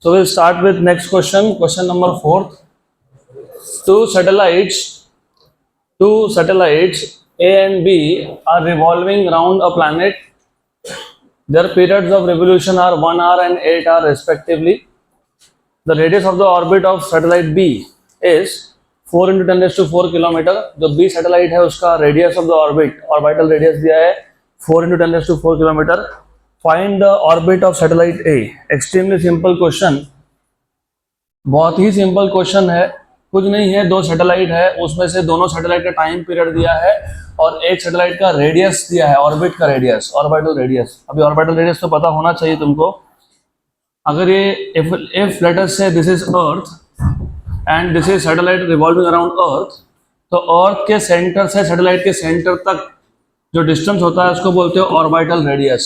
So we'll start with next question. Question number 4. Two satellites, A and B are revolving around a planet. Their periods of revolution are 1 hour and 8 hours respectively. The radius of the orbit of satellite B is 4 into 10 raised to 4 kilometre. जो B satellite है उसका radius of the orbit, orbital radius दिया है 4 into 10 raised to 4 kilometre. Find the orbit of satellite A. Extremely simple question, बहुत ही simple question है. कुछ नहीं है, दो सैटेलाइट है, उसमें से दोनों सैटेलाइट का टाइम पीरियड दिया है और एक सैटेलाइट का रेडियस दिया है, ऑर्बिट का रेडियस, ऑर्बिटल रेडियस. अभी ऑर्बिटल रेडियस तो पता होना चाहिए तुमको. अगर ये if let us say this is earth and this is satellite revolving around earth, तो अर्थ के सेंटर से सैटेलाइट के सेंटर तक जो डिस्टेंस होता है उसको बोलते हो ऑर्बिटल रेडियस.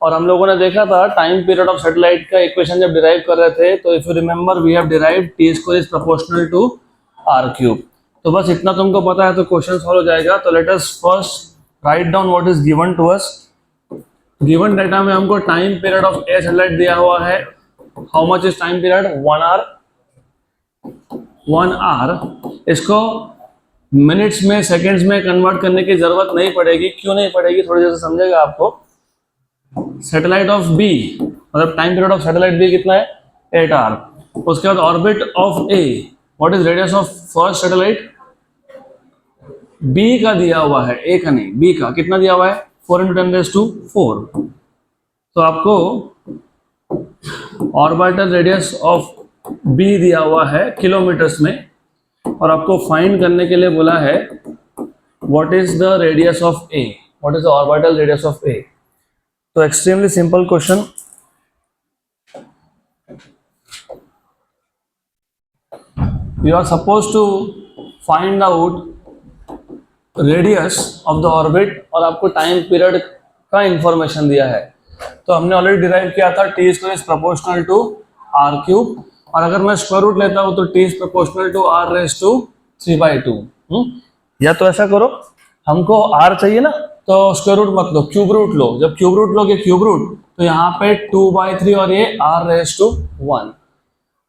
और हम लोगों ने देखा था टाइम पीरियड ऑफ सैटेलाइट का इक्वेशन जब डिराइव कर रहे थे, तो if you remember we have derived T square is proportional to R cube. तो बस इतना तुमको पता है तो क्वेश्चन सॉल्व हो जाएगा. तो let us first write down what is given to us. Given data में हमको time period of a satellite दिया हुआ है. How much is time period? 1 hour. इसको मिनट्स में सेकंड्स में कन्वर्ट करने की जरूरत नहीं पड़ेगी. क्यों नहीं पड़ेगी, थोड़ी देर से समझेगा आपको. सैटेलाइट ऑफ बी, मतलब time period of satellite B कितना है? 8 आवर. उसके बाद orbit of A, what is radius of first satellite? B का दिया हुआ है, ए का नहीं, बी का कितना दिया हुआ है? 4 into 10 raised to 4. तो आपको ऑर्बिटल रेडियस ऑफ बी दिया हुआ है किलोमीटर्स में, और आपको फाइंड करने के लिए बोला है what is the radius of A, what is the orbital radius of A. तो extremely simple question. You are suppose to find out radius of the orbit और आपको टाइम पीरियड का इंफॉर्मेशन दिया है. तो हमने ऑलरेडी डिराइव किया था T square is proportional to R cube, और अगर मैं स्क्वायर रूट लेता हूं तो T is proportional to R raise to 3/2. या तो ऐसा करो, हमको आर चाहिए ना, तो स्क्वायर रूट मत लो, क्यूब रूट लो. जब क्यूब रूट लोगे क्यूब रूट, तो यहाँ पे 2/3 और ये आर रेज टू 1.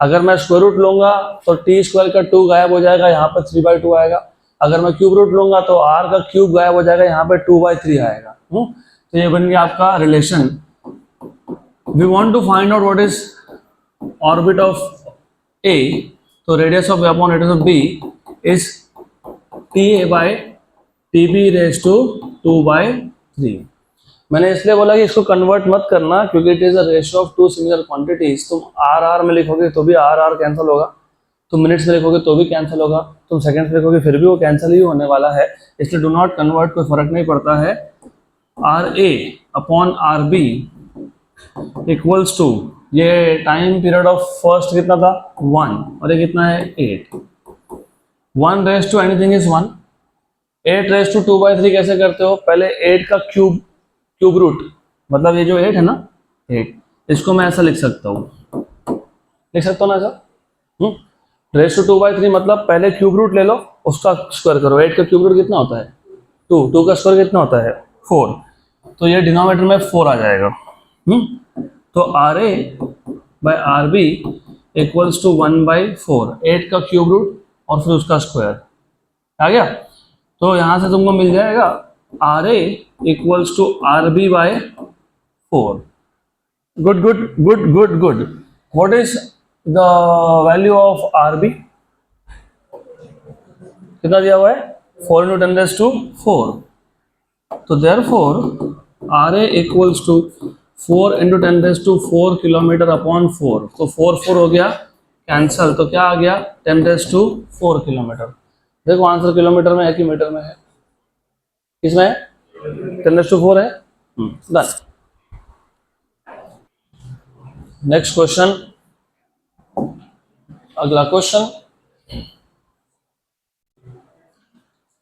अगर मैं स्क्वायर रूट लूंगा तो टी स्क्वायर का 2 गायब हो जाएगा, यहाँ पे 3/2 आएगा. अगर मैं क्यूब रूट लूंगा तो आर का क्यूब गायब हो जाएगा, यहाँ पे 2/3 आएगा. तो ये बन गया आपका relation. We want to find out what is orbit of A. तो radius of A upon radius of B is TA/TB raise to 2/3. मैंने इसलिए बोला कि इसको कन्वर्ट मत करना, क्योंकि it is a ratio of two similar quantities. तुम आर में लिखोगे तो भी आर कैंसिल होगा, तुम मिनट्स में लिखोगे तो भी कैंसिल होगा, तुम सेकंड्स में लिखोगे फिर भी वो कैंसिल ही होने वाला है. इसलिए डू नॉट कन्वर्ट, कोई फर्क नहीं पड़ता है. RA upon RB equals to, ये टाइम पीरियड ऑफ फर्स्ट कितना था? 1, और ये कितना है? 8. 1 रेज टू एनीथिंग इज 1. 8 रेज टू 2/3 कैसे करते हो? पहले 8 का क्यूब रूट, मतलब ये जो 8 है ना, 8, इसको मैं ऐसा लिख सकता हूँ, लिख सकता हूँ ना ऐसा. रेज टू 2/3 मतलब पहले क्यूब रूट ले लो, उसका स्क्वायर करो. 8 का क्यूब रूट कितना होता है? 2 का स्क्वायर कितना होता है? 4. तो ये डिनोमिनेटर में 4 आ जाएगा. तो RA/RB इक्वल्स टू 1/4. 8 का क्यूब रूट और फिर उसका स्क्वायर आ गया. तो यहां से तुमको मिल जाएगा RA equals to RB/4. Good good good good good. What is the value of RB? कितना दिया हुआ है? 4 into 10 raised to 4. तो therefore RA equals to 4 into 10 raised to 4 kilometre upon 4. तो 4 हो गया कैंसल, तो क्या आ गया? 10 raised to 4 किलोमीटर. देखो आंसर किलोमीटर में है कि मीटर में है? किसमें है? 10 raised to 4 है. डन. नेक्स्ट क्वेश्चन, अगला क्वेश्चन,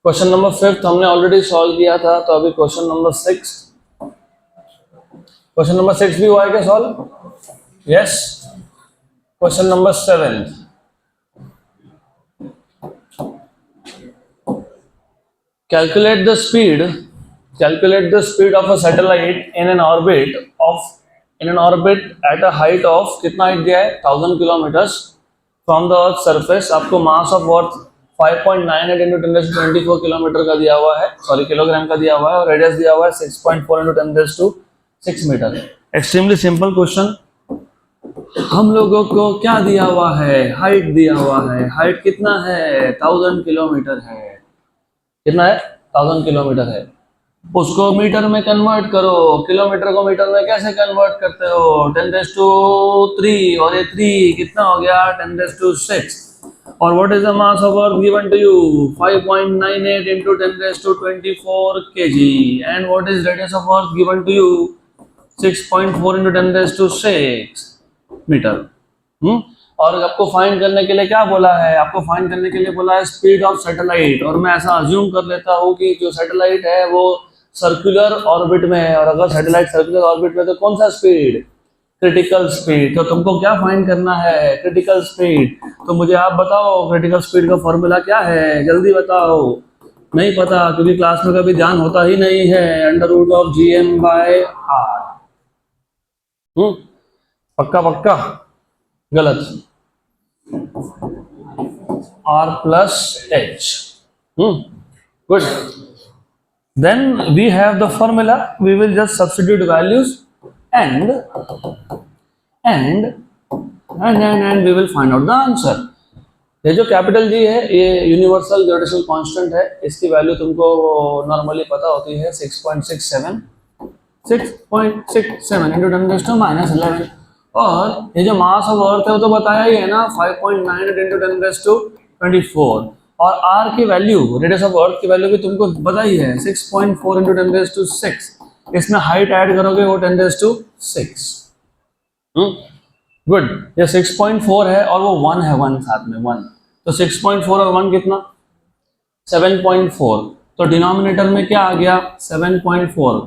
क्वेश्चन नंबर 5 हमने ऑलरेडी सॉल्व किया था. तो अभी क्वेश्चन नंबर 6. क्वेश्चन नंबर 6 भी हुआ है क्या solve? Yes. Question number 7. Calculate the speed of a satellite in an orbit of in an orbit at a height of, कितना हाइट दिया है 1000 kilometres from the earth surface, आपको mass of earth 5.98 into 1024 kilometre का दिया हुआ है, sorry kilogram का दिया हुआ है, और रेडियस दिया हुआ है 6.4 into 10⁶ metre. Extremely simple question. हम लोगों को क्या दिया हुआ है, हाइट दिया हुआ है, हाइट कितना है 1000 किलोमीटर है, कितना है 1000 किलोमीटर है, उसको मीटर में कन्वर्ट करो, किलोमीटर को मीटर में कैसे कन्वर्ट करते हो 10⁻³ और ये 3 कितना हो गया 10⁶, और what is the mass of earth given to you 5.98 into 10⁻24 kg, and what is radius of earth given to you 6.4 into 10⁶ metre. और आपको फाइंड करने के लिए क्या बोला है, आपको फाइंड करने के लिए बोला है स्पीड ऑफ सैटेलाइट, और मैं ऐसा अज्यूम कर लेता हूँ कि जो सैटेलाइट है वो सर्कुलर ऑर्बिट में है, और अगर सैटेलाइट सर्कुलर ऑर्बिट में तो कौन सा स्पीड, क्रिटिकल स्पीड। तो तुमको क्या फाइंड करना है, क्रिटिकल स्पीड। तो मुझे आप बताओ क्रिटिकल स्पीड का फॉर्मूला क्या है, जल्दी बताओ। नहीं पता क्योंकि क्लास में कभी ध्यान होता ही नहीं है, √Gm/r। पक्का पक्का, गलत, r+h। Good, then we have the formula, we will just substitute values and we will find out the answer। ये जो कैपिटल जी है ये यूनिवर्सल ग्रेविटेशनल कांस्टेंट है, इसकी वैल्यू तुमको नॉर्मली पता होती है 6.67 इंटू 10⁻11, और ये जो मास ऑफ अर्थ है वो तो बताया ही है ना 5.98 इंटू 10⁻24, और r की वैल्यू, रेडियस ऑफ अर्थ की वैल्यू भी तुमको पता ही है 6.4 इंटू 10⁶, इसमें हाइट ऐड करोगे वो 10⁶। गुड, ये 6.4 है और वो 1 है, 1 साथ में 1, तो 6.4 और 1 कितना 7.4, तो डिनोमिनेटर में क्या आ गया 7.4,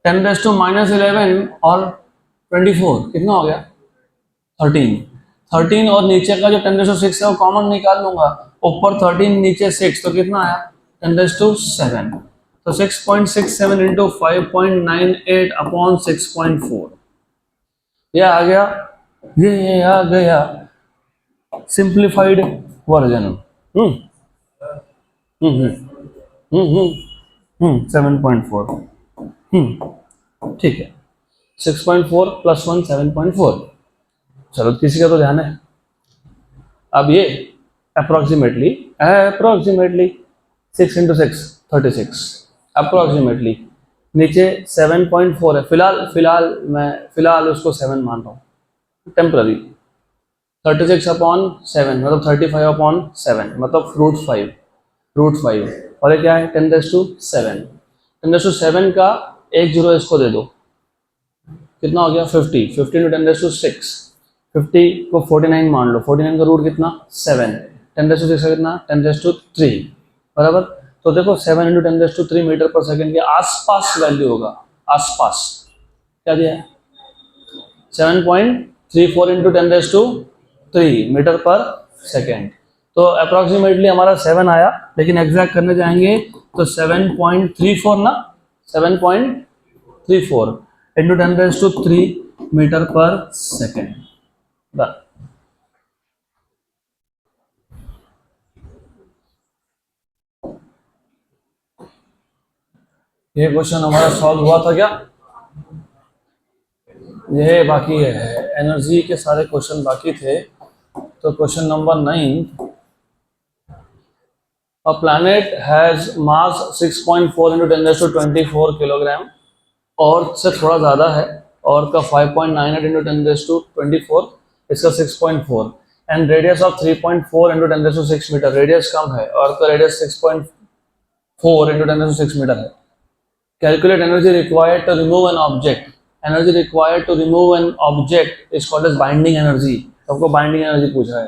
10⁻11 और 24 कितना हो गया 13 और नीचे का जो 10⁶ है वो कॉमन निकाल लूंगा, ऊपर 13 नीचे 6, तो कितना आया 10⁻7, तो 6.67 इंटू 5.98 अपॉन 6.4, ये आ गया सिंप्लीफाइड वर्जन। 7.4, ठीक है, 6.4 + 1 7.4। चलो किसी का तो ध्यान है। अब ये अप्रोक्सीमेटली 6 इंटू 6 36, अप्रोक्सीमेटली नीचे 7.4 है, फिलहाल उसको 7 मान रहा हूँ, टेम्पररी। 36 अपॉन 7 मतलब 35 अपॉन 7 मतलब √5, और ये क्या है 10⁻7, 10⁻7 का 1 0 इसको दे दो, कितना हो गया 50 इंटू 10⁻6, 50 को 49 मान लो, 49 का रूट कितना 7, 10⁻6 का कितना 10⁻3, बराबर। तो देखो 7 इंटू 10⁻3 मीटर पर सेकेंड के आसपास वैल्यू होगा, आसपास क्या दिया है 7.34 इंटू 10⁻3 मीटर पर सेकेंड, तो अप्रोक्सीमेटली हमारा 7 आया, लेकिन एग्जैक्ट करने जाएंगे तो 7.34 ना, 7.34 इंटू 10⁻3 मीटर पर सेकेंड। ये क्वेश्चन हमारा सॉल्व हुआ था क्या, ये बाकी है, एनर्जी के सारे क्वेश्चन बाकी थे। तो question number 9, a planet has mass 6.4 into 10⁻24 kilogram, और से थोड़ा ज़्यादा है, और का 5.98 इंटू 10⁻24, इसका 6.4, and radius of 3.4 into 10⁻6 metre, radius कम है और का रेडियस 6.4 इंटू 10⁻6 मीटर है। Calculate energy required to remove an object, energy required to remove an object is called as binding energy, सबको बाइंडिंग एनर्जी पूछा है।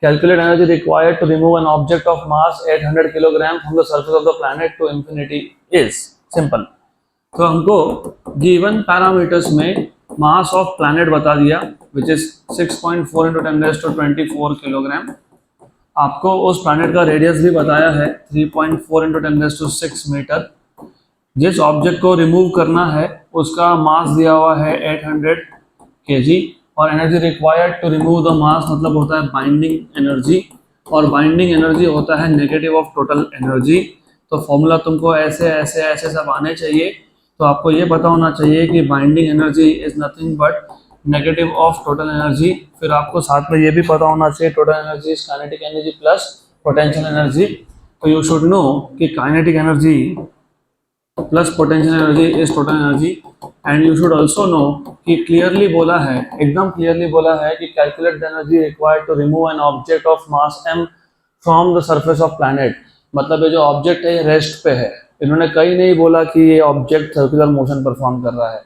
Calculate energy required to remove an object of mass 800 kilogram from the surface of the planet to infinity is simple. तो हमको given parameters में mass of planet बता दिया which is 6.4 into 10⁻24 kilogram, आपको उस planet का रेडियस भी बताया है 3.4 इंटू 10⁻6 मीटर। जिस ऑब्जेक्ट को रिमूव करना है उसका मास दिया हुआ है 800 kg और energy required to remove the mass मतलब होता है बाइंडिंग एनर्जी, और बाइंडिंग एनर्जी होता है नेगेटिव ऑफ टोटल एनर्जी। तो फॉर्मूला तुमको ऐसे ऐसे ऐसे सब आने चाहिए। तो आपको ये पता होना चाहिए कि binding energy is nothing but negative of total energy. फिर आपको साथ में ये भी पता होना चाहिए total energy is kinetic energy plus potential energy. तो यू शुड नो कि kinetic energy plus potential energy is total energy. And you should also know कि क्लियरली बोला है, एकदम क्लियरली बोला है कि calculate the energy required to remove an object of mass m from the surface of planet. मतलब ये जो ऑब्जेक्ट है ये रेस्ट पे है, इन्होंने कहीं नहीं बोला कि ये ऑब्जेक्ट सर्कुलर मोशन परफॉर्म कर रहा है।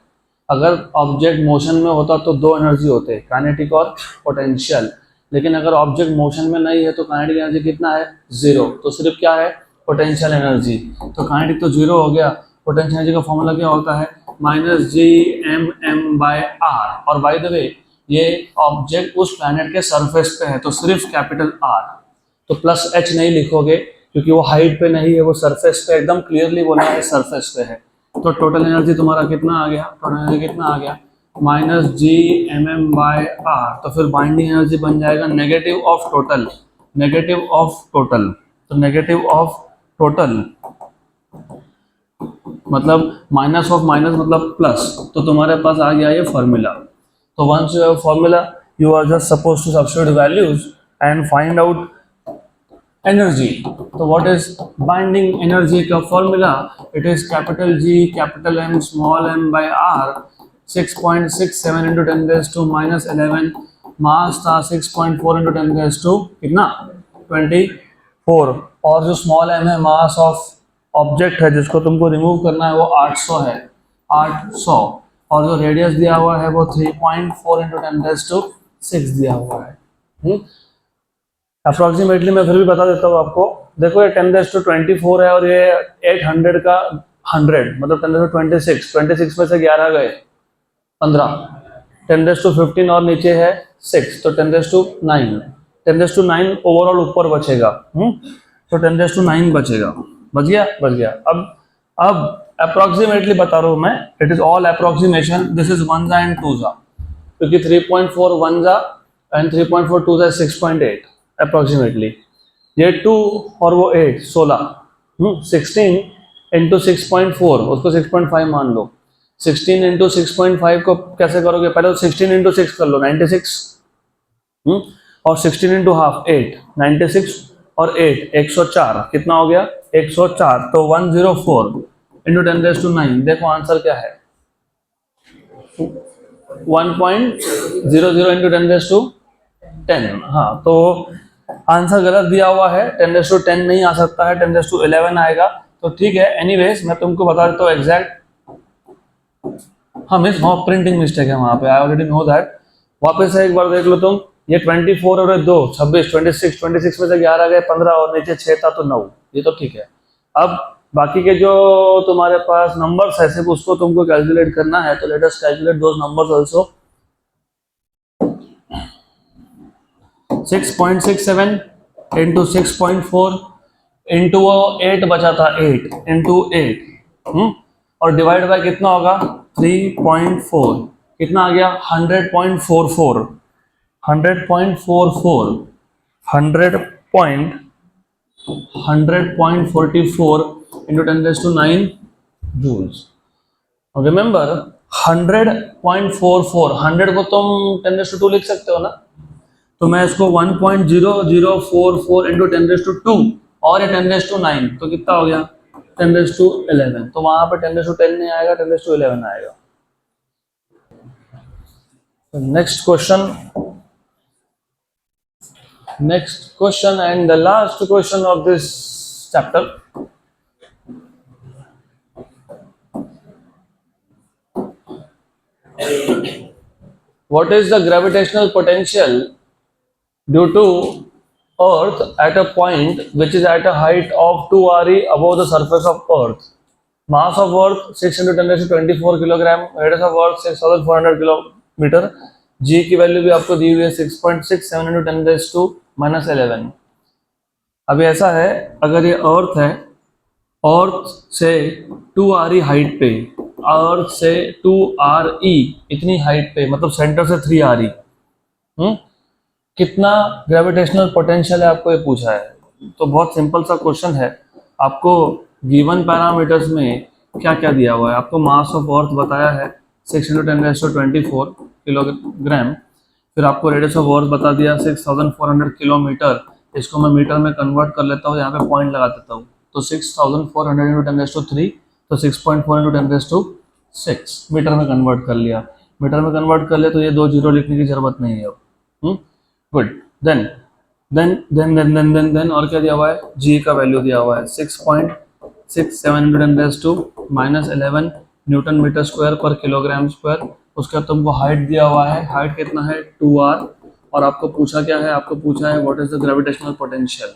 अगर ऑब्जेक्ट मोशन में होता तो दो एनर्जी होते, काइनेटिक और पोटेंशियल, लेकिन अगर ऑब्जेक्ट मोशन में नहीं है तो काइनेटिक एनर्जी कितना है, 0। तो सिर्फ क्या है, पोटेंशियल एनर्जी। तो काइनेटिक तो 0 हो गया, पोटेंशियल एनर्जी का फॉर्मूला क्या होता है, -Gmm/r। और बाय द वे ये ऑब्जेक्ट उस प्लैनेट के सरफेस पे है तो सिर्फ कैपिटल R, तो +H नहीं लिखोगे क्योंकि वो हाइट पे नहीं है, वो सरफेस पे, एकदम क्लियरली बोला है सरफेस पे है। तो टोटल एनर्जी तुम्हारा कितना आ गया, टोटल एनर्जी कितना आ गया, -Gmm/r। तो फिर बाइंडिंग एनर्जी बन जाएगा negative of total, negative of total. तो नेगेटिव ऑफ टोटल मतलब माइनस ऑफ माइनस मतलब प्लस। तो तुम्हारे पास आ गया ये फॉर्मूला। तो once you have formula you are just suppose to substitute values and find out energy. तो व्हाट इज बाइंडिंग एनर्जी का formula, it is capital G capital M small m by r 6.67 into 10⁻⁻11। Mass था 6.4 into 10⁻⁻, कितना 24। और जो small m है mass of object है जिसको तुमको रिमूव करना है वो 800 है, 800। और जो रेडियस दिया हुआ है वो 3.4 into 10⁻6 दिया हुआ है। अप्रोक्सीमेटली मैं फिर भी बता देता हूँ आपको। देखो ये 10⁻24 है और ये 800 का 100 मतलब 10⁻26 में से 11 गए 15, 10⁻15 और नीचे है 6 तो 10⁻9, 10⁻9 ओवरऑल ऊपर बचेगा। तो 10⁻9 बचेगा, बच गया। अब अप्रोक्सीमेटली बता रहा हूँ मैं, it is all approximation, this is 1 and 2 क्योंकि 3.4 1 एंड 3.4 2 6.8 अप्रोक्सीमेटली। ये 2 और वो 8 16, 16 इंटू 6.4 उसको 6.5 मान लो। 16 इंटू 6.5 को कैसे करोगे, पहले तो 16 इंटू 6 कर लो 96, और 16 इंटू हाफ 8 96 और 8 104, कितना हो गया 104। तो 104 इंटू 10⁻9, देखो आंसर क्या है 1.00 इंटू 10⁻10। हाँ तो आंसर गलत दिया हुआ है, 10⁻10 नहीं आ सकता है, 10⁻11 आएगा। तो ठीक है, एनीवेज मैं तुमको बता देता हूँ एग्जैक्ट। हाँ मिस, हाँ प्रिंटिंग मिस्टेक है वहाँ पे, आई ऑलरेडी नो दैट। वापस से एक बार देख लो तुम, ये 24 और 2 26 26 में से 11 गए 15 और नीचे 6 था तो 9, ये तो ठीक है। अब बाकी के जो तुम्हारे पास नंबर्स है सिर्फ उसको तुमको कैलकुलेट करना है। तो लेट अस कैलकुलेट दोस नंबर्स आल्सो। 6.67 इंटू 6.4 इंटू 8 बचा था 8 इंटू 8 और डिवाइड बाय कितना होगा 3.4, कितना आ गया 100.44 100.44 into 10⁻9 joules। रिमेंबर 100.44, 100 को तुम 10⁻2 लिख सकते हो ना, तो मैं इसको 1.0044 into 10⁻2 और ये 10⁻9 तो कितना हो गया 10⁻11। तो वहां पर 10⁻10 नहीं आएगा, 10⁻11 आएगा। Next question and the last question of this chapter. What is the gravitational potential due to Earth at a point which is at a height of 2 re above the surface of Earth? Mass of Earth 6 × 10⁻24 kilogram, radius of Earth 6400 kilometre, G की value भी आपको दी हुई है 6.67 × 10⁻11। अभी ऐसा है, अगर ये अर्थ है, अर्थ से 2 re हाइट पे, अर्थ से 2RE इतनी हाइट पे, मतलब सेंटर से 3RE, कितना ग्रेविटेशनल पोटेंशियल है आपको ये पूछा है। तो बहुत सिंपल सा क्वेश्चन है। आपको गिवन पैरामीटर्स में क्या क्या दिया हुआ है, आपको मास ऑफ अर्थ बताया है 610⁻24 किलोग्राम, फिर आपको रेडियस ऑफ अर्थ बता दिया 6400 किलोमीटर। इसको मैं मीटर में कन्वर्ट कर लेता हूँ, यहाँ पे पॉइंट लगा देता हूँ। तो 6400 इंटू 10⁻3, तो 6.4 इंटू 10⁻6 मीटर में कन्वर्ट कर लिया। मीटर में कन्वर्ट कर लिया तो ये 2 जीरो लिखने की जरूरत नहीं है अब। गुड। देन और क्या दिया हुआ है, जी का वैल्यू दिया हुआ है 6.67 इंटू 10⁻⁻11 न्यूटन मीटर स्क्वायर पर किलोग्राम स्क्वायर। उसके बाद तुमको हाइट दिया हुआ है, हाइट कितना है 2r, और आपको पूछा क्या है, आपको पूछा है what is the gravitational potential.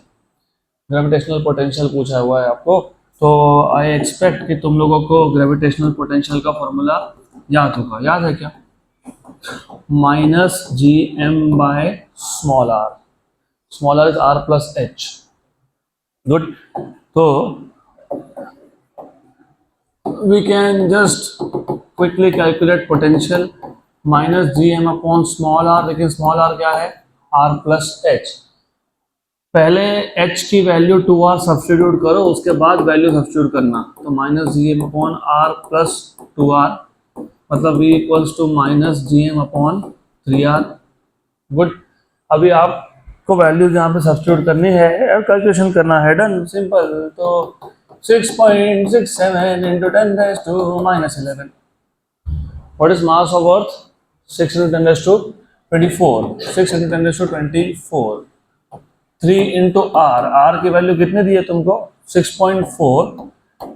Gravitational potential पूछा हुआ है आपको। तो आई एक्सपेक्ट कि तुम लोगों को ग्रेविटेशनल पोटेंशियल का फॉर्मूला याद होगा। याद है क्या? -gm/r। Small r is r plus h। Good. तो we can just quickly calculate potential -gm/small r, लेकिन स्मॉल r क्या है, r प्लस h। पहले h की वैल्यू 2r सब्स्टिट्यूट करो, उसके बाद वैल्यू सब्स्टिट्यूट करना। तो -gm/r प्लस 2r, मतलब v equals to -gm/3r। Good. अभी आपको वैल्यूज यहाँ पे सब्स्टिट्यूट करनी है, कैलकुलेशन करना है, डन, सिंपल। तो 6.67 into 10⁻⁻11. What is mass of Earth? 6 into 10⁻24. 6 into 10⁻24. 3 into R. R की वैल्यू कितने दी है तुमको? 6.4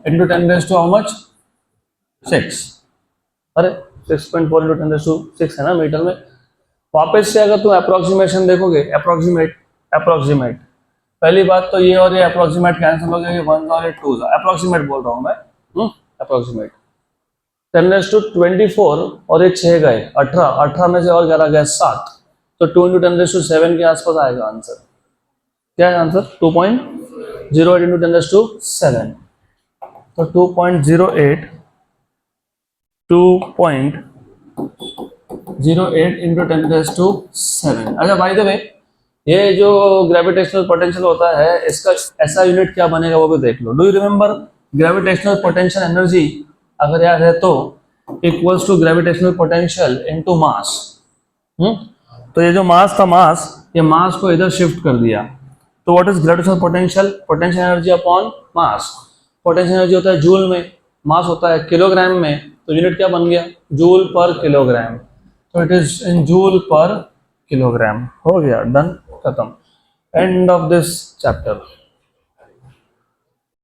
into 10⁻, how much? 6। अरे 6.4 into 10⁻6 है ना मीटर में। वापस से अगर तुम अप्रोक्सीमेशन देखोगे, अप्रोक्सीमेट, पहली बात तो ये और ये अप्रोक्सीमेट कैंसिल हो गया, ये 1 और ये 2, अप्रोक्सीमेट बोल रहा हूँ मैं, अप्रोक्सीमेट। 10⁻24 और ये 6 गए, 18 में से और 11 गए 7, तो 2 इंटू 10⁻7 के आसपास आएगा आंसर। क्या है आंसर? 2.08 इंटू 10⁻7। तो 2.08 इंटू 10⁻7। अच्छा बाय द वे, ये जो ग्रेविटेशनल पोटेंशियल होता है, इसका ऐसा यूनिट क्या बनेगा वो भी देख लो। Do you remember gravitational potential energy? अगर याद है तो equals to gravitational potential into mass. तो ये जो मास था, ये मास को इधर शिफ्ट कर दिया। तो what is gravitational potential? Potential energy upon mass. Potential energy होता है जूल में, मास होता है किलोग्राम में, तो यूनिट क्या बन गया? Joule per kilogram. तो it is in joule per kilogram. हो गया, डन, खत्म, एंड ऑफ दिस चैप्टर।